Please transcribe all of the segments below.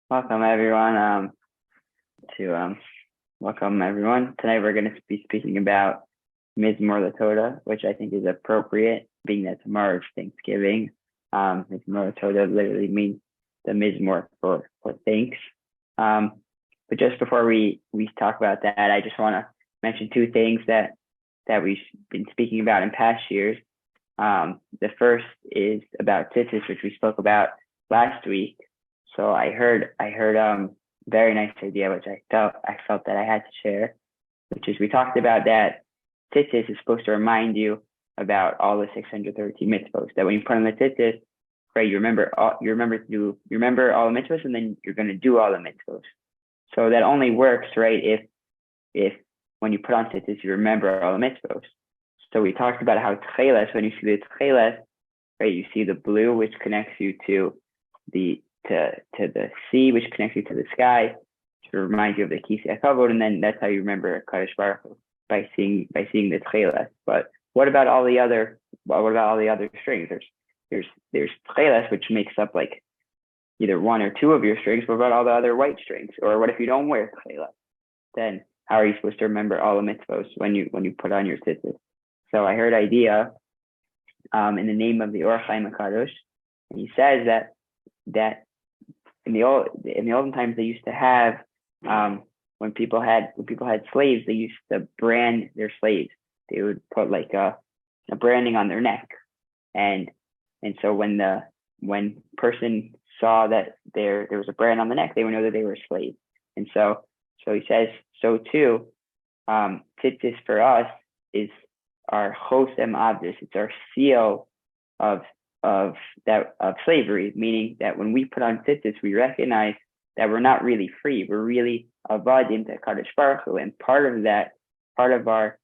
Welcome everyone. To welcome everyone. Tonight we're going to be speaking about mizmor letodah, which I think is appropriate, being that tomorrow is Thanksgiving. Mizmor letodah literally means the mizmor for thanks. But just before we talk about that, I just want to mention two things that we've been speaking about in past years. The first is about tzitzis, which we spoke about last week. So I heard very nice idea, which I felt that I had to share, which is we talked about that tzitzis is supposed to remind you about all the 613 mitzvot. That when you put on the tzitzis, right, you remember all the mitzvot, and then you're going to do all the mitzvot. So that only works, right, if when you put on tzitzis, you remember all the mitzvot. So we talked about how tcheles, when you see the tcheles, right, you see the blue, which connects you to the sea, which connects you to the sky, to remind you of the kisei hakavod, and then that's how you remember Kadosh Baruch Hu, by seeing the tcheles. But what about all the other strings? There's tcheles, which makes up like either one or two of your strings. What about all the other white strings? Or what if you don't wear tcheles? Then how are you supposed to remember all the mitzvos when you put on your tzitzis? So I heard idea in the name of the Or Chaim HaKadosh, and he says that in the olden times they used to have when people had slaves, they used to brand their slaves. They would put like a branding on their neck, and so when person saw that there was a brand on the neck, they would know that they were a slave. And so he says, so too, tzitzis for us is our chosem avdus. It's our seal of slavery, meaning that when we put on tzitzis, we recognize that we're not really free. We're really avadim to Kadosh Baruch Hu, and part of our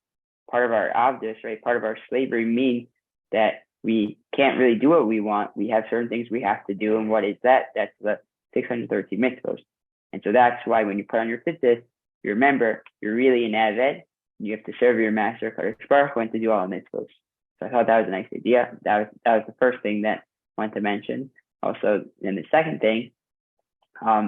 avdus, right? Part of our slavery means that we can't really do what we want. We have certain things we have to do, and what is that? That's the 613 mitzvot. And so that's why when you put on your tzitzis, you remember you're really an aved. You have to serve your master Kadosh Baruch Hu and to do all the mitzvot. So I thought that was a nice idea. That was the first thing that I wanted to mention. Also, then the second thing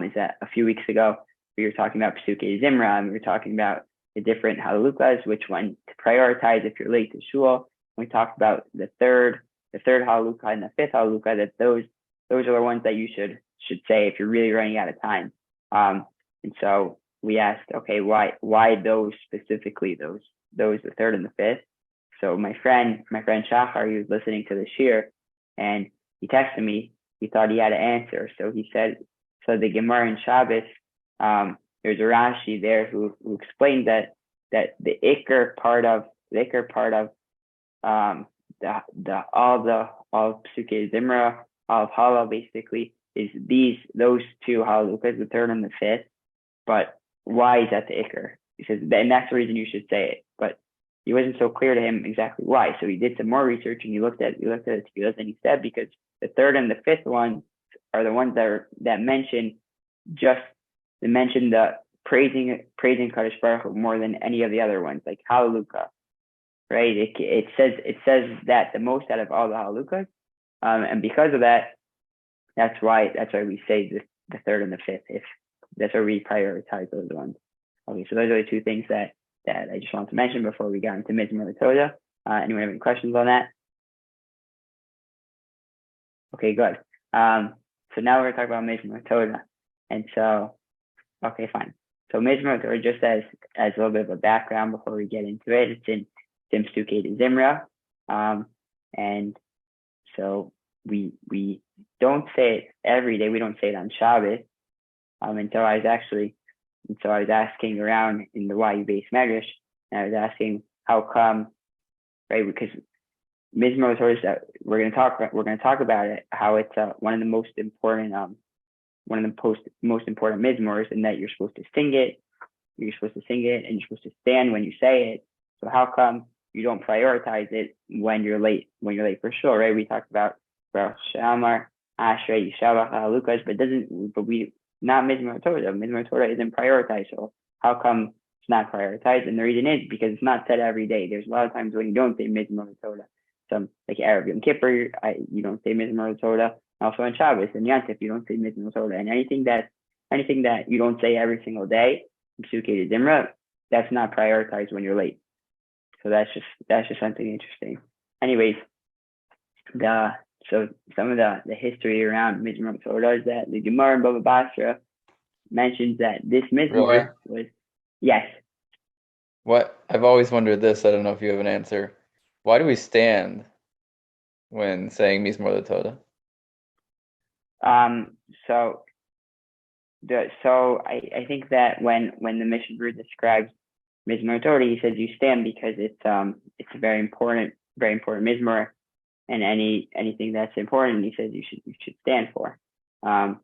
is that a few weeks ago we were talking about Pesukei Zimra, and we were talking about the different halukas, which one to prioritize if you're late to shul. We talked about the third halukah and the fifth halukah. That those are the ones that you should say if you're really running out of time. And so we asked, okay, why those specifically? Those the third and the fifth. So my friend Shachar, he was listening to the shir, and he texted me. He thought he had an answer, so he said, so the Gemara in Shabbos, there's a Rashi there who explained that the ikar part of all Pesukei Zimra, all of Hala basically is those two halukas, the third and the fifth. But why is that the ikar? He says, and that's the reason you should say it. But it wasn't so clear to him exactly why. So he did some more research, and he looked at the tefillos, and he said because the third and the fifth ones are the ones that mention the praising Kadosh Baruch Hu more than any of the other ones, like Hallelujah, right? It says that the most out of all the Hallelujahs, and because of that, that's why we say the third and the fifth. If that's why we prioritize those ones. Okay, so those are the two things that I just wanted to mention before we got into mizmor letodah. Anyone have any questions on that? Okay, good. So now we're going to talk about mizmor letodah. And so, okay, fine. So mizmor letodah, just as a little bit of a background before we get into it, it's in Pesukei Zimra. And so we don't say it every day. We don't say it on Shabbos. And so I was asking around in the YU base Medrash, and I was asking how come, right? Because mizmor letodah, we're going to talk about it, how it's one of the most important mizmors, in that you're supposed to sing it, and you're supposed to stand when you say it. So how come you don't prioritize it when you're late for sure, right? We talked about Baruch Shamar, Ashrei, Yishavach, Halukas, but not mizmor letodah. Mizmor letodah isn't prioritized. So how come it's not prioritized? And the reason is because it's not said every day. There's a lot of times when you don't say mizmor letodah. Some like Erev Yom Kippur, you don't say mizmor letodah. Also on Shabbos and Yantif, you don't say mizmor letodah. And anything anything that you don't say every single day, Suke to Dimra, that's not prioritized when you're late. So that's just something interesting. Anyways, so some of the history around mizmor letodah is that the Gemara in Baba Basra mentions that this mizmor was yes. What I've always wondered this. I don't know if you have an answer. Why do we stand when saying mizmor letodah? So I think that when the Mishnah Berurah describes mizmor letodah, he says you stand because it's a very important mizmor, and anything that's important, he says you should stand for. I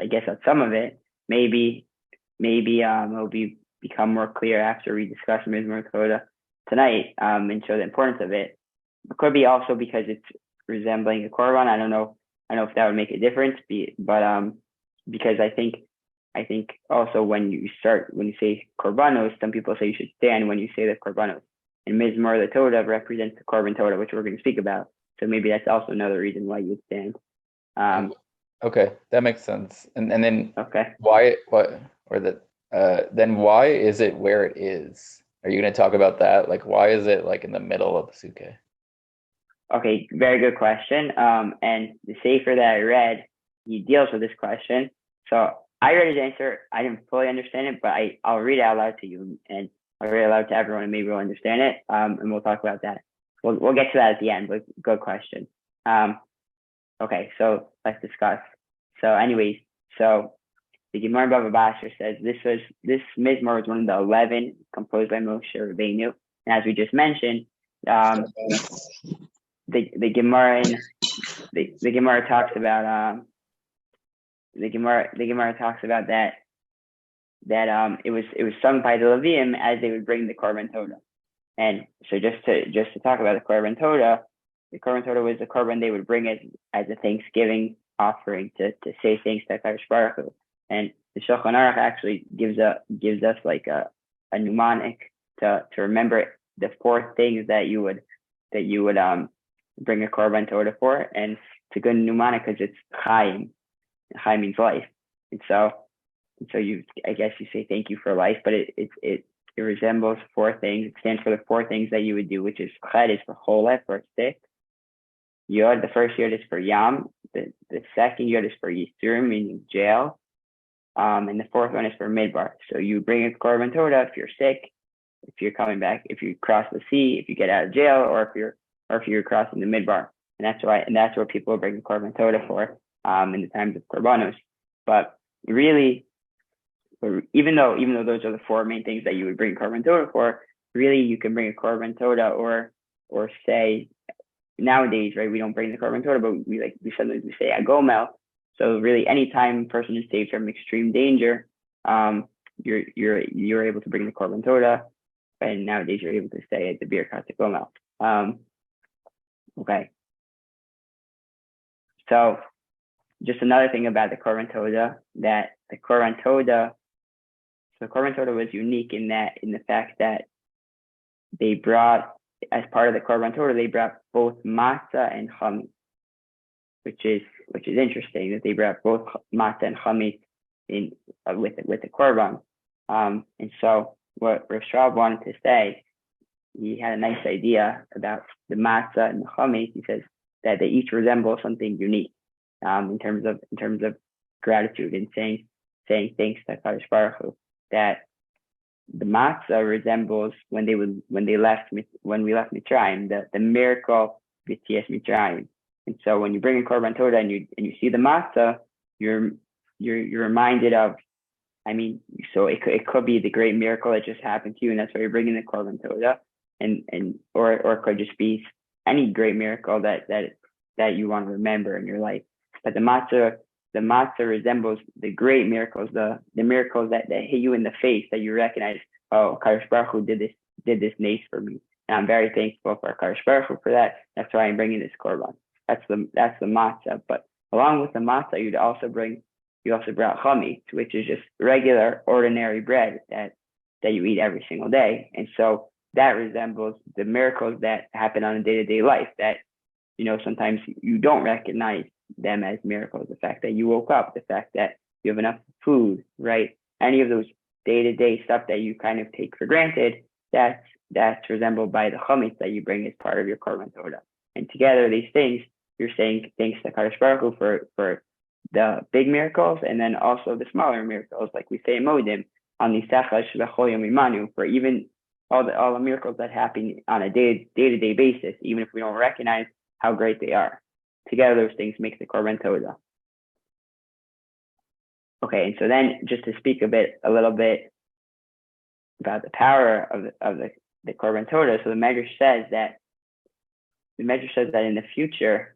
guess that's some of it. Maybe it'll become more clear after we discuss mizmor letodah tonight, and show the importance of it. It could be also because it's resembling a korban. I don't know if that would make a difference, but because I think also when you say korbanos, some people say you should stand when you say the korbanos. And mizmor letodah represents the korban todah, which we're going to speak about. So maybe that's also another reason why you would stand. Okay, that makes sense. And then okay, then why is it where it is? Are you going to talk about that? Like, why is it like in the middle of the suke? Okay, very good question. And the sefer that I read, he deals with this question. So I read his answer. I didn't fully understand it, but I'll read it out loud to you, and I'll read it out loud to everyone, and maybe we'll understand it. And we'll talk about that. We'll get to that at the end. But good question. Okay, so let's discuss. So, anyways, the Gemara in Baba Basra says this mizmor was one of the 11 composed by Moshe Rabbeinu, and as we just mentioned, the Gemara talks about the Gemara talks about that it was sung by the Leviim as they would bring the korban todah. And so just to talk about the korban todah was the korban they would bring as a thanksgiving offering to say thanks to HaKadosh Baruch Hu. And the Shulchan Aruch actually gives us like a mnemonic to remember the 4 things that you would bring a korban todah for, and it's a good mnemonic because it's Chaim. Chaim means life, and so I guess you say thank you for life, but it resembles 4 things. It stands for the 4 things that you would do, which is Ched is for Cholet, for sick. Yod, the first Yod is for Yam. The second Yod is for Yisur, meaning jail. And the 4th one is for Midbar. So you bring a korban todah if you're sick, if you're coming back, if you cross the sea, if you get out of jail, or if you're crossing the Midbar. And that's what people bring the korban todah for in the times of korbanos. But really, even though those are the 4 main things that you would bring korban todah for, really you can bring a korban todah or say nowadays, right? We don't bring the korban todah, but we sometimes say agomel. So really, anytime a person is saved from extreme danger, you're able to bring the korban todah, and nowadays you're able to say at the birkat agomel. Okay. So just another thing about the korban todah, that the korban todah was unique in the fact that they brought, as part of the korban todah, they brought both matzah and chametz, which is interesting that they brought both matzah and chametz in with the korban. And so what Rav Schwab wanted to say, he had a nice idea about the matzah and the chametz. He says that they each resemble something unique in terms of gratitude and saying thanks to HaKadosh Baruch Hu. That the matzah resembles when we left Mitzrayim, the miracle B'tzias Mitzrayim. And so when you bring a korban todah and you see the matzah, you're reminded of, so it could be the great miracle that just happened to you, and that's why you're bringing the korban todah, or it could just be any great miracle that you want to remember in your life. But the matzah resembles the great miracles, the miracles that hit you in the face, that you recognize, oh, HaKadosh Baruch Hu did this nace for me, and I'm very thankful for HaKadosh Baruch Hu for that. That's why I'm bringing this korban. That's the matzah. But along with the matzah, you also brought chametz, which is just regular, ordinary bread that you eat every single day. And so that resembles the miracles that happen on a day-to-day life that, sometimes you don't recognize them as miracles. The fact that you woke up, the fact that you have enough food, right? Any of those day-to-day stuff that you kind of take for granted, that's resembled by the chametz that you bring as part of your korban todah. And together, these things, you're saying thanks to Kadosh Baruch Hu for the big miracles, and then also the smaller miracles, like we say in Modim, on the for even all the miracles that happen on a day-to-day basis, even if we don't recognize how great they are. Together, those things make the korban todah. Okay, and so then just to speak a little bit about the power of the korban todah. So the Medrash says that in the future,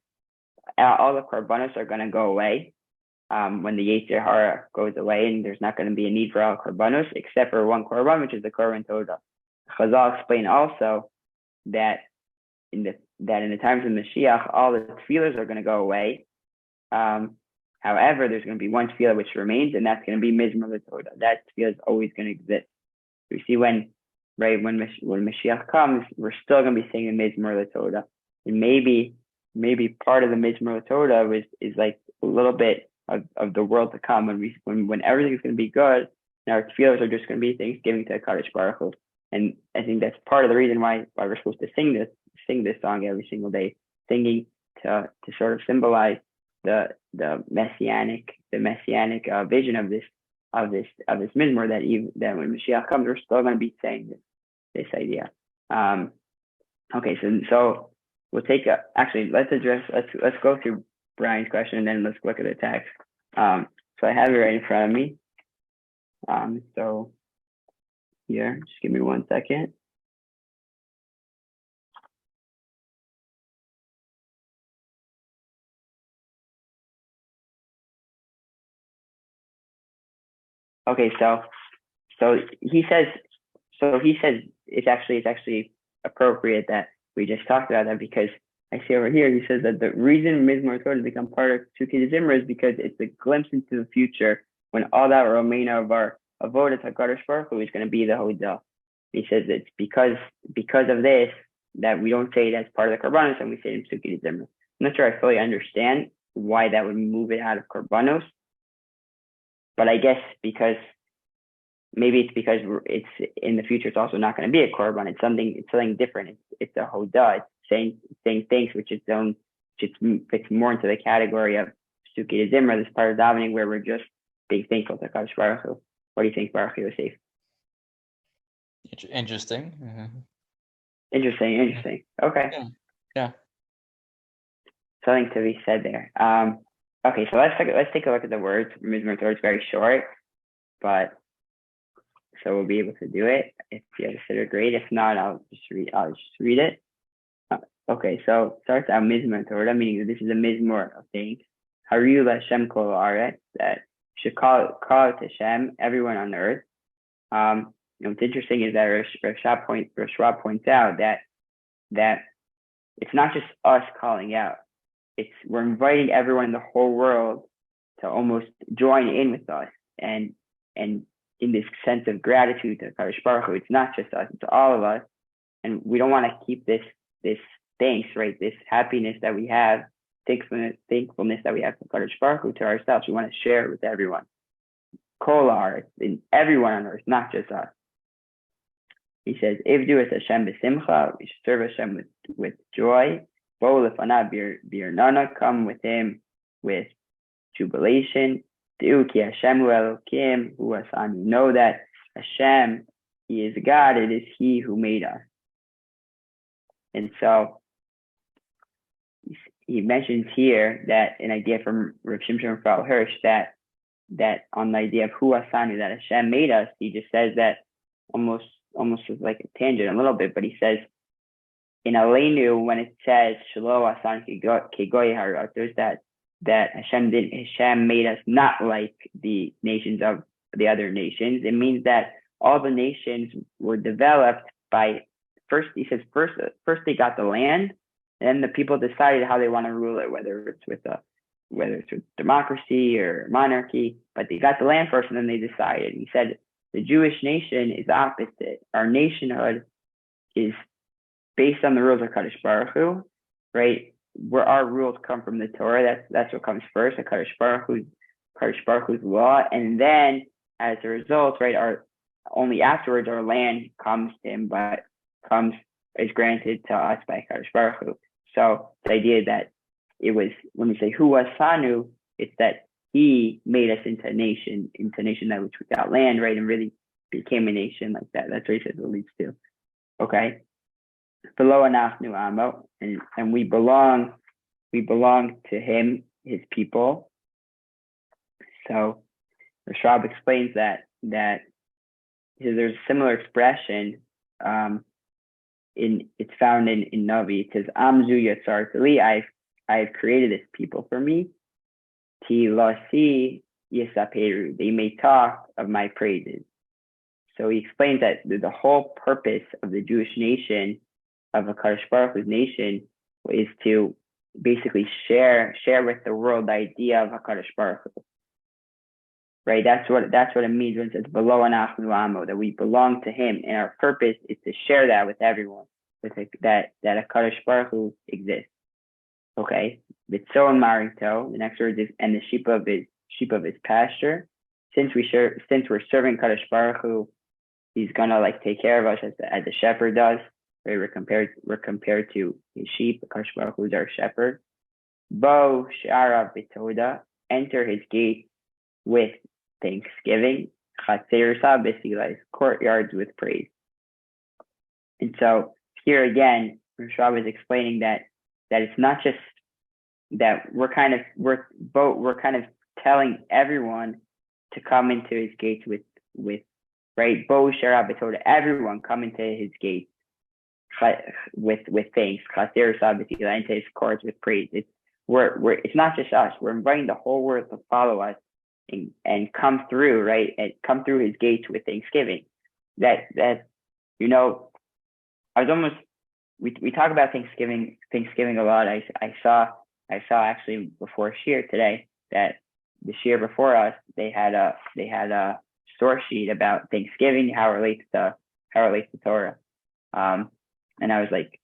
all the korbanos are going to go away when the Yetzer Hara goes away, and there's not going to be a need for all korbanos except for one korban, which is the korban todah. Chazal explained also that in the times of Mashiach, all the tefillahs are going to go away. However, there's going to be one tefillah which remains, and that's going to be mizmor letodah. That tefillah is always going to exist. We see when Mashiach comes, we're still going to be singing mizmor letodah, and maybe part of the mizmor letodah is like a little bit of the world to come when everything's going to be good, and our tefillahs are just going to be thanksgiving to Kadosh Baruch Hu. And I think that's part of the reason why we're supposed to sing this song every single day, singing to sort of symbolize the messianic vision of this mizmor, that when Mashiach comes, we're still going to be saying this idea. Okay, so we'll take let's go through Brian's question, and then let's look at the text. So I have it right in front of me. So here, just give me 1 second. Okay, so he says it's actually appropriate that we just talked about that, because I see over here he says that the reason mizmor Torah has become part of Sukkot Zimra is because it's a glimpse into the future when all that remainder of our avodah to Kadosh Baruch Hu is going to be the hodah. He says it's because of this that we don't say it as part of the korbanos, and we say it in Sukkot Zimra. I'm not sure I fully understand why that would move it out of korbanos, but I guess maybe it's because it's in the future. It's also not going to be a korban. It's something different. It's a hodah. It's saying things which fits more into the category of Sukkot Zimra, this part of davening where we're just being thankful to Kadosh Baruch Hu. What do you think, Baruch Yosef? Interesting. Interesting. Okay. Yeah. Something to be said there. Okay, so let's take a look at the words. Mizmor Torah is very short, but so we'll be able to do it. If you have a sitter, great. If not, I'll just read it. Okay, so it starts out mizmor Torah, meaning that this is a mizmor of thanks. Haru Hashem kol haaretz, that should call it to Hashem, everyone on earth. What's interesting is that Rav Schwab points out that it's not just us calling out. We're inviting everyone in the whole world to almost join in with us, and in this sense of gratitude to Kadosh Baruch Hu. It's not just us; it's all of us, and we don't want to keep this thanks, right? This happiness that we have, thankfulness that we have for Kadosh Baruch Hu to ourselves. We want to share it with everyone. Kol haaretz, in everyone on earth, not just us. He says, "Ivdu es Hashem b'simcha." We should serve Hashem with joy. Bo lefanav b'irnana, come with Him with jubilation. Deu ki Hashem hu Elokim hu asani. Know that Hashem, He is God. It is He who made us. And so he mentions here that an idea from Rav Shimshon Raphael Hirsch that on the idea of hu asanu, that Hashem made us, he just says that almost as like a tangent a little bit, but he says in Aleinu, when it says Shelo asan kegoy haratos, that Hashem made us not like the nations of the other nations. It means that all the nations were developed by first they got the land, and then the people decided how they want to rule it, whether it's with democracy or monarchy, but they got the land first and then they decided. He said the Jewish nation is opposite. Our nationhood is based on the rules of Kadosh Baruch Hu, right? Where our rules come from the Torah, that's what comes first. The Kadosh Baruch Hu's Kadosh Baruch Hu's law, and then as a result, right, only afterwards our land comes to him, but is granted to us by Kadosh Baruch Hu. So the idea that it was, when we say Hu Asanu, it's that he made us into a nation that which without land, right, and really became a nation like that. That's what he says it leads to. Okay. Below Anachnu Amo, and we belong to him, his people. So Rashab explains that there's a similar expression it's found in Navi. It says Amzu Yatzartali, I've created this people for me. Ti Lasi Yisaperu, they may talk of my praises. So he explains that the whole purpose of the Jewish nation, of a Kadosh Baruch Hu's nation, is to basically share with the world the idea of HaKadosh Baruch Hu. Right? That's what it means when it says below Anachnu Amo, that we belong to him, and our purpose is to share that with everyone, that HaKadosh Baruch Hu exists. Okay. Vitzon Marito, the next word is, and the sheep of his pasture. Since we're serving Kadosh Baruch Hu, he's gonna take care of us as the shepherd does. Right? We're compared to his sheep. Kadosh Baruch Hu is our shepherd. Bo Shara Letodah, enter his gate with thanksgiving. Chatzer Sabesilas, courtyards with praise. And so here again, Rashab is explaining that it's not just that we're kind of telling everyone to come into his gates with right, Bo Shara Letodah, everyone come into his gates with thanks, into his courts with praise. It's not just us. We're inviting the whole world to follow us and come through, right, and come through his gates with thanksgiving. That I was almost, we talk about Thanksgiving a lot. I saw actually before Shir today that the Shir before us, they had a source sheet about Thanksgiving, how it relates to Torah. And I was like,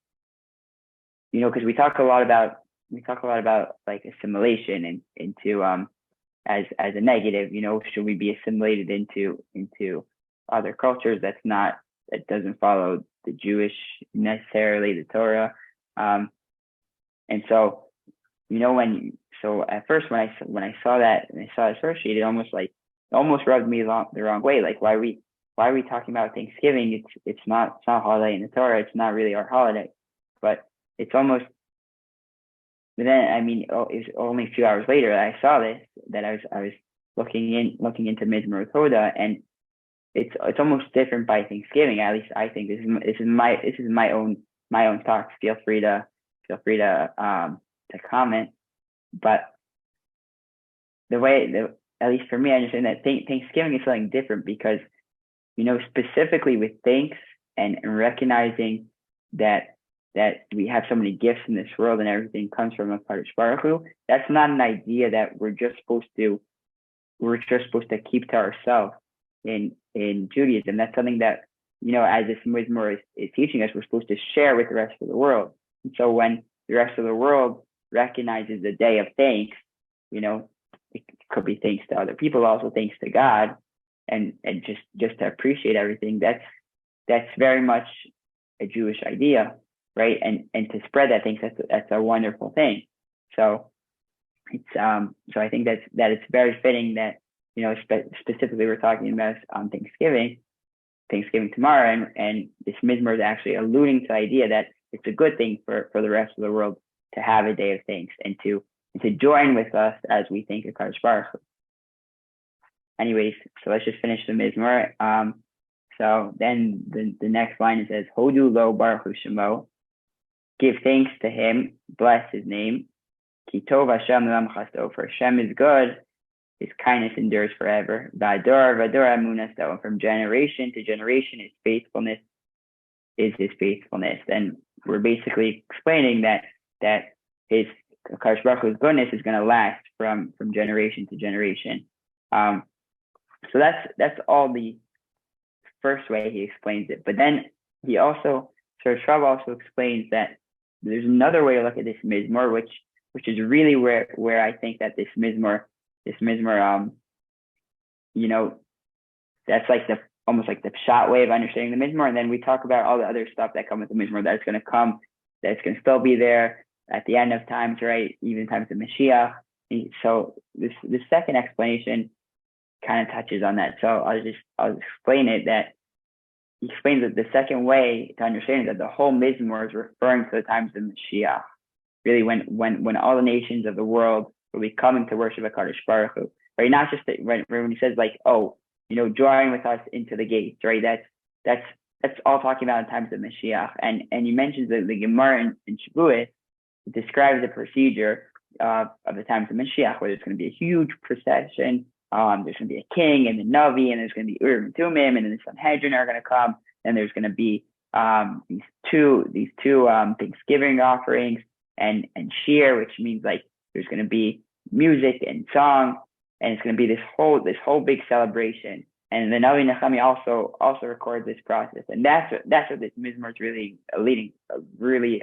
because we talk a lot about assimilation and into as a negative, should we be assimilated into other cultures that doesn't follow the Jewish necessarily, the Torah. And so, at first when I saw that and I saw the source sheet, it almost rubbed me the wrong way. Like, why are we talking about Thanksgiving? It's not a holiday in the Torah. It's not really our holiday, but it's almost. But then, it was only a few hours later that I saw this, that I was looking into mizmor letodah, and it's almost different by Thanksgiving. At least I think this is my own thoughts. Feel free to comment, but at least for me, I understand that Thanksgiving is something different because, specifically with thanks and recognizing that we have so many gifts in this world and everything comes from a Kadosh Baruch Hu. That's not an idea that we're just supposed to keep to ourselves in Judaism. That's something that, as this mizmor is teaching us, we're supposed to share with the rest of the world. And so when the rest of the world recognizes the day of thanks, it could be thanks to other people, also thanks to God, and just to appreciate everything. That's very much a Jewish idea, right? And to spread that thanks, that's a wonderful thing. So it's so I think that it's very fitting that specifically we're talking about Thanksgiving tomorrow, and this mizmor is actually alluding to the idea that it's a good thing for the rest of the world to have a day of thanks and to join with us as we thank HaKadosh Baruch Hu. Anyways, so let's just finish the mizmor. So then the next line, it says, Hodu lo Baruch Hu Shemo, give thanks to him, bless his name. Ki tov Hashem l'olam chasto, for Hashem is good, his kindness endures forever. V'ador emunasto, from generation to generation, his faithfulness is his faithfulness. And we're basically explaining that his HaKadosh Baruch Hu's goodness is going to last from generation to generation. So that's all the first way he explains it. But then Rashab also explains that there's another way to look at this mizmor, which is really where I think that this mizmor this mizmor, that's like the almost like the shot way of understanding the mizmor, and then we talk about all the other stuff that come with the mizmor that's going to come, that's going to still be there at the end of times, right? Even times of Mashiach. So this second explanation kind of touches on that. So I'll explain it. That he explains that the second way to understand that the whole mizmor is referring to the times of Mashiach. Really, when all the nations of the world will be coming to worship HaKadosh Baruch Hu, right? Not just when he says like, oh, join with us into the gates, right? That's all talking about in times of Mashiach. And he mentions that the Gemara in Shavuot describes the procedure of the times of Mashiach, where there's going to be a huge procession. There's going to be a king and the Navi, and there's going to be Urim and Tumim, and then the Sanhedrin are going to come. And there's going to be these two Thanksgiving offerings and shir, which means like there's going to be music and song, and it's going to be this whole big celebration. And the Navi Nechami also records this process, and that's what this mizmor is really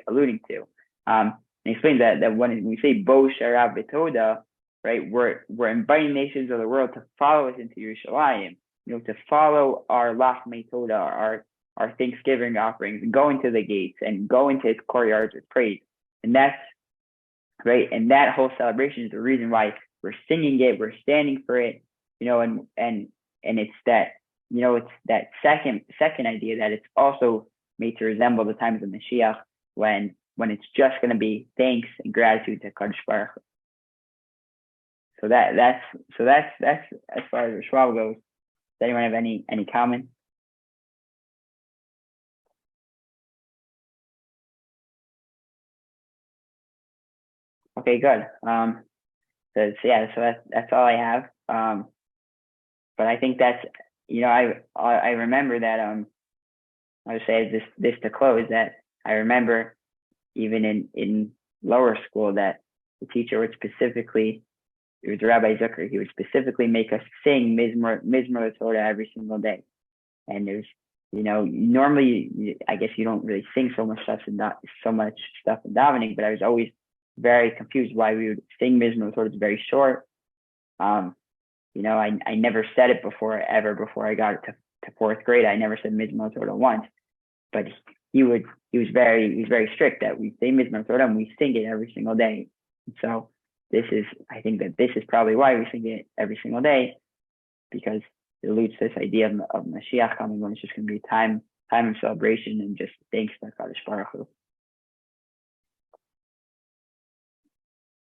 alluding to. And he explains that when we say Bo Sharav letodah, right, we're inviting nations of the world to follow us into Yerushalayim, to follow our letodah, our Thanksgiving offerings, and go into the gates and go into its courtyards with praise. And that's right. And that whole celebration is the reason why we're singing it, we're standing for it, and it's that, it's that second idea that it's also made to resemble the times of Mashiach when it's just going to be thanks and gratitude to Kadosh Baruch Hu. So that's as far as Rishwal goes. Does anyone have any comments? Okay, good. So that's all I have. But I think that's, I remember that I would say this to close, that I remember even in lower school that the teacher would specifically, it was Rabbi Zucker, he would specifically make us sing mizmor letodah every single day. And there's, normally I guess you don't really sing so much stuff in davening, but I was always very confused why we would sing mizmor letodah. It's very short. I never said it before I got to fourth grade. I never said mizmor letodah once, but he was very strict that we say mizmor letodah and we sing it every single day. And so I think that this is probably why we sing it every single day, because it alludes to this idea of Mashiach coming, when it's just going to be a time of celebration and just thanks to Kadosh Baruch Hu.